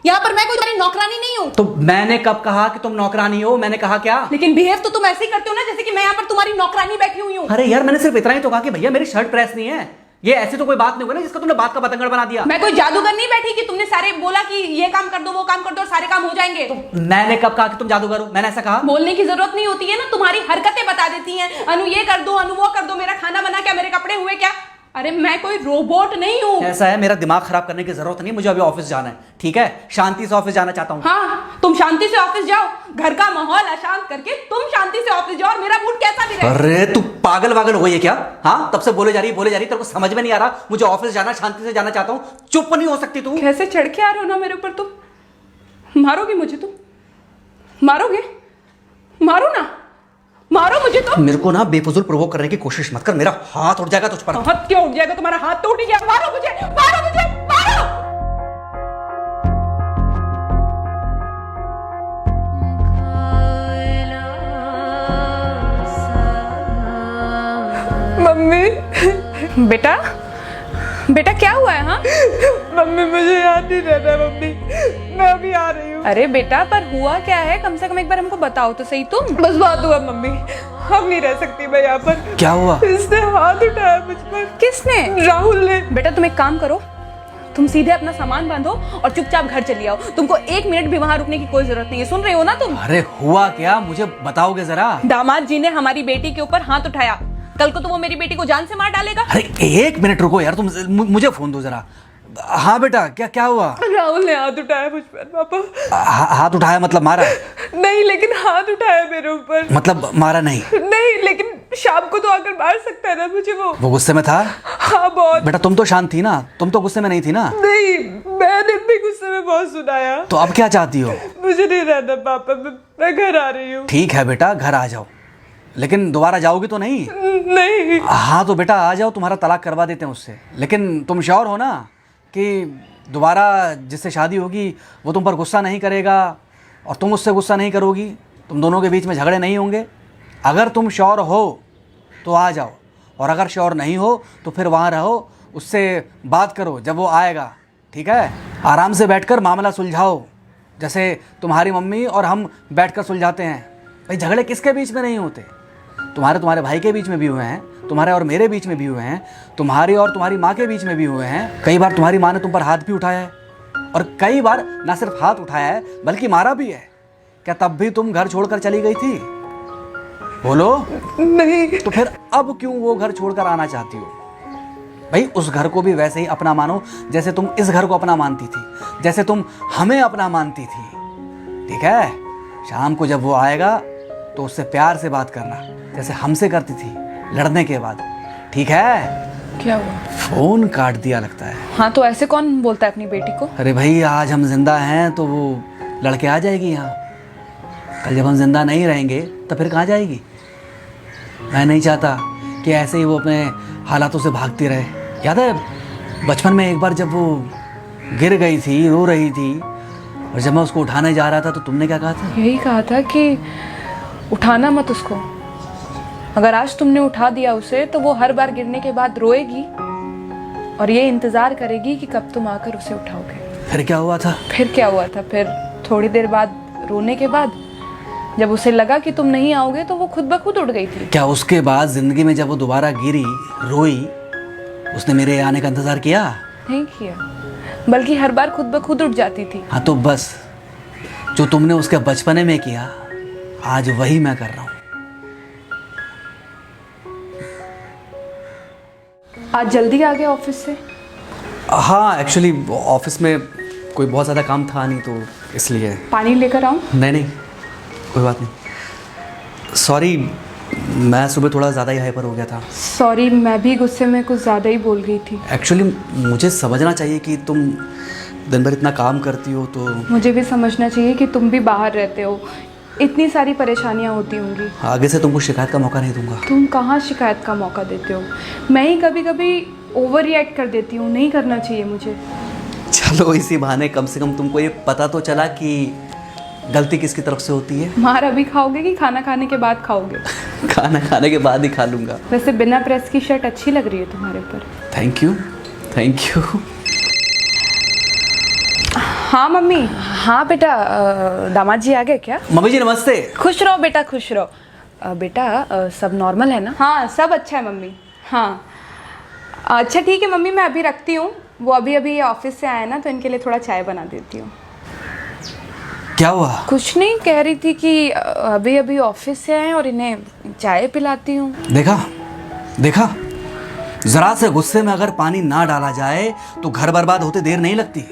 यहाँ पर मैं कोई तुम्हारी नौकरानी नहीं हूँ। तो मैंने कब कहा कि तुम नौकरानी हो? मैंने कहा क्या? लेकिन बिहेव तो तुम ऐसे ही करते हो ना जैसे कि मैं यहाँ पर तुम्हारी नौकरानी बैठी हुई हूँ। अरे यार मैंने सिर्फ इतना ही तो कहा कि भैया मेरी शर्ट प्रेस नहीं है। ये ऐसी तो कोई बात नहीं हुई ना जिसका तुमने बात का बतंगड़ बना दिया। मैं कोई जादूगर नहीं बैठी कि तुमने सारे बोला कि ये काम कर दो वो काम कर दो और सारे काम हो जाएंगे। तो मैंने कब कहा कि तुम जादूगर हो? मैंने ऐसा कहा? बोलने की जरूरत नहीं होती है ना, तुम्हारी हरकतें बता देती हैं। अनु ये कर दो, अनु वो कर दो, मेरा खाना बना क्या, मेरे कपड़े हुए क्या। अरे मैं कोई रोबोट नहीं हूँ। ऐसा है, मेरा दिमाग खराब करने की जरूरत नहीं, मुझे अभी ऑफिस जाना है। ठीक है, शांति से ऑफिस जाना चाहता हूँ। हाँ तुम शांति से ऑफिस जाओ, घर का माहौल अशांत करके तुम शांति से ऑफिस जाओ और मेरा मूड कैसा भी रहे। अरे तू पागल वागल हो गई है क्या? हाँ तब से बोले जा रही तेरे को समझ में नहीं आ रहा? मुझे ऑफिस जाना, शांति से जाना चाहता हूँ, चुप नहीं हो सकती तू? कैसे चढ़ के आ रहे हो ना मेरे ऊपर तुम। मारोगे मुझे तुम? मारोगे? मारो ना, मारो मुझे तो। मेरे को ना बेफजूल प्रोवोक करने की कोशिश मत कर, मेरा हाथ उठ जाएगा तुझ पर। हाथ क्यों उठ जाएगा? तुम्हारा हाथ तो उठ गया। मारो मुझे, मारो मुझे, मारो। मम्मी। बेटा बेटा क्या हुआ है? हाँ मम्मी मुझे याद नहीं रहता है मम्मी, मैं अभी आ रही हूँ। अरे बेटा पर हुआ क्या है, कम से कम एक बार हमको बताओ तो सही तुम। बस बात हुआ मम्मी, हम नहीं रह सकती मैं यहाँ पर। क्या हुआ? इसने हाथ उठाया मुझ पर। किसने? राहुल ने। बेटा तुम एक काम करो, तुम सीधे अपना सामान बांधो और चुपचाप घर चली आओ। तुमको एक मिनट भी वहां रुकने की कोई जरूरत नहीं है, सुन रहे हो ना तुम? अरे हुआ क्या, मुझे बताओगे जरा? दामाद जी ने हमारी बेटी के ऊपर हाथ उठाया, कल को तो वो मेरी बेटी को जान से मार डालेगा। अरे एक मिनट रुको यार, तुम मुझे फोन दो जरा। हाँ बेटा क्या हुआ? राहुल ने हाथ उठाया मुझ पर पापा। हाथ उठाया मतलब मारा? नहीं लेकिन हाथ उठाया मेरे ऊपर। मतलब मारा नहीं? नहीं लेकिन शाम को तो आकर मार सकता है ना मुझे वो गुस्से में था? हाँ बहुत। बेटा तुम तो शांत थी ना, तुम तो गुस्से में नहीं थी ना? नहीं मैंने भी गुस्से में बहुत सुनाया। तो अब क्या चाहती हो? मुझे नहीं रहना पापा, मैं घर आ रही हूँ। ठीक है बेटा घर आ जाओ, लेकिन दोबारा जाओगी तो नहीं? नहीं। हाँ तो बेटा आ जाओ, तुम्हारा तलाक करवा देते हैं उससे। लेकिन तुम श्योर हो ना कि दोबारा जिससे शादी होगी वो तुम पर गुस्सा नहीं करेगा और तुम उससे गुस्सा नहीं करोगी, तुम दोनों के बीच में झगड़े नहीं होंगे? अगर तुम श्योर हो तो आ जाओ, और अगर श्योर नहीं हो तो फिर वहाँ रहो, उससे बात करो जब वो आएगा। ठीक है, आराम से बैठकर मामला सुलझाओ, जैसे तुम्हारी मम्मी और हम बैठकर सुलझाते हैं। भाई झगड़े किसके बीच में नहीं होते? तुम्हारे भाई के बीच में भी हुए हैं, तुम्हारे और मेरे बीच में भी हुए हैं, तुम्हारी और तुम्हारी माँ के बीच में भी हुए हैं। कई बार तुम्हारी माँ ने तुम पर हाथ भी उठाया है, और कई बार ना सिर्फ हाथ उठाया है बल्कि मारा भी है। क्या तब भी तुम घर छोड़कर चली गई थी? बोलो। नहीं। तो फिर अब क्यों वो घर छोड़कर आना चाहती हो? भाई उस घर को भी वैसे ही अपना मानो जैसे तुम इस घर को अपना मानती थी, जैसे तुम हमें अपना मानती थी। ठीक है, शाम को जब वो आएगा तो उससे प्यार से बात करना जैसे हमसे करती थी लड़ने के बाद। ठीक है? क्या हुआ? फोन काट दिया लगता है। हाँ तो ऐसे कौन बोलता है अपनी बेटी को? अरे भाई आज हम जिंदा हैं तो वो लड़के आ जाएगी यहाँ, कल जब हम जिंदा नहीं रहेंगे तो फिर कहाँ जाएगी? मैं नहीं चाहता कि ऐसे ही वो अपने हालातों से भागती रहे। याद है बचपन में एक बार जब वो गिर गई थी, रो रही थी, और जब मैं उसको उठाने जा रहा था तो तुमने क्या कहा था? यही कहा था कि उठाना मत उसको। अगर आज तुमने उठा दिया उसे तो वो हर बार गिरने के बाद रोएगी और ये इंतजार करेगी कि कब तुम आकर उसे उठाओगे। फिर क्या हुआ था? फिर क्या हुआ था? फिर थोड़ी देर बाद रोने के बाद जब उसे लगा कि तुम नहीं आओगे तो वो खुद ब खुद उठ गई थी। क्या उसके बाद जिंदगी में जब वो दोबारा गिरी, रोई, उसने मेरे आने का इंतजार किया? नहीं किया, बल्कि हर बार खुद ब खुद उठ जाती थी। हाँ तो बस जो तुमने उसके बचपने में किया आज वही मैं कर रहा हूँ। आज जल्दी आ गए ऑफिस से? हाँ एक्चुअली ऑफिस में कोई बहुत ज़्यादा काम था नहीं तो इसलिए। पानी लेकर आऊँ? नहीं कोई बात नहीं, सॉरी मैं सुबह थोड़ा ज़्यादा ही हाइपर हो गया था। सॉरी, मैं भी गुस्से में कुछ ज़्यादा ही बोल गई थी। एक्चुअली मुझे समझना चाहिए कि तुम दिन भर इतना काम करती हो तो। मुझे भी समझना चाहिए कि तुम भी बाहर रहते हो, इतनी सारी परेशानियां होती होंगी। आगे से तुमको शिकायत का मौका नहीं दूंगा। तुम कहाँ शिकायत का मौका देते हो? मैं ही कभी कभी ओवर रिएक्ट कर देती हूँ, नहीं करना चाहिए मुझे। चलो इसी बहाने कम से कम तुमको ये पता तो चला कि गलती किसकी तरफ से होती है। मार अभी खाओगे कि खाना खाने के बाद खाओगे? खाना खाने के बाद ही खा लूँगा। वैसे बिना प्रेस की शर्ट अच्छी लग रही है तुम्हारे ऊपर। Thank you. हाँ मम्मी। हाँ बेटा, दामाद जी आ गए क्या? मम्मी जी नमस्ते। खुश रहो बेटा, खुश रहो। बेटा सब नॉर्मल है ना? हाँ सब अच्छा है मम्मी। हाँ अच्छा ठीक है मम्मी, मैं अभी रखती हूँ। वो अभी अभी ऑफिस से आए ना, तो इनके लिए थोड़ा चाय बना देती हूँ। क्या हुआ? कुछ नहीं, कह रही थी कि अभी अभी ऑफिस से आए और इन्हें चाय पिलाती हूँ। देखा देखा, जरा से गुस्से में अगर पानी ना डाला जाए तो घर बर्बाद होते देर नहीं लगती।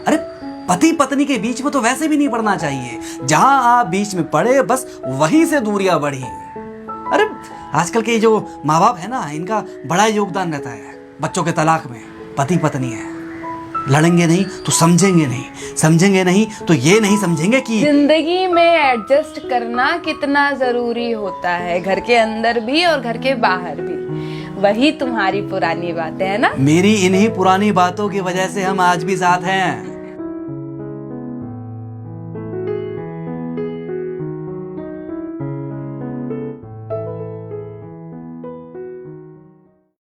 अरे पति पत्नी के बीच में तो वैसे भी नहीं पड़ना चाहिए। जहां आप बीच में पड़े बस वहीं से दूरियां बढ़ी। अरे आजकल के जो माँ बाप है ना, इनका बड़ा योगदान रहता है बच्चों के तलाक में। पति पत्नी है, लड़ेंगे नहीं तो समझेंगे नहीं, समझेंगे नहीं तो ये नहीं समझेंगे कि जिंदगी में एडजस्ट करना कितना जरूरी होता है, घर के अंदर भी और घर के बाहर भी। वही तुम्हारी पुरानी बातें है ना। मेरी इन्हीं पुरानी बातों की वजह से हम आज भी साथ हैं।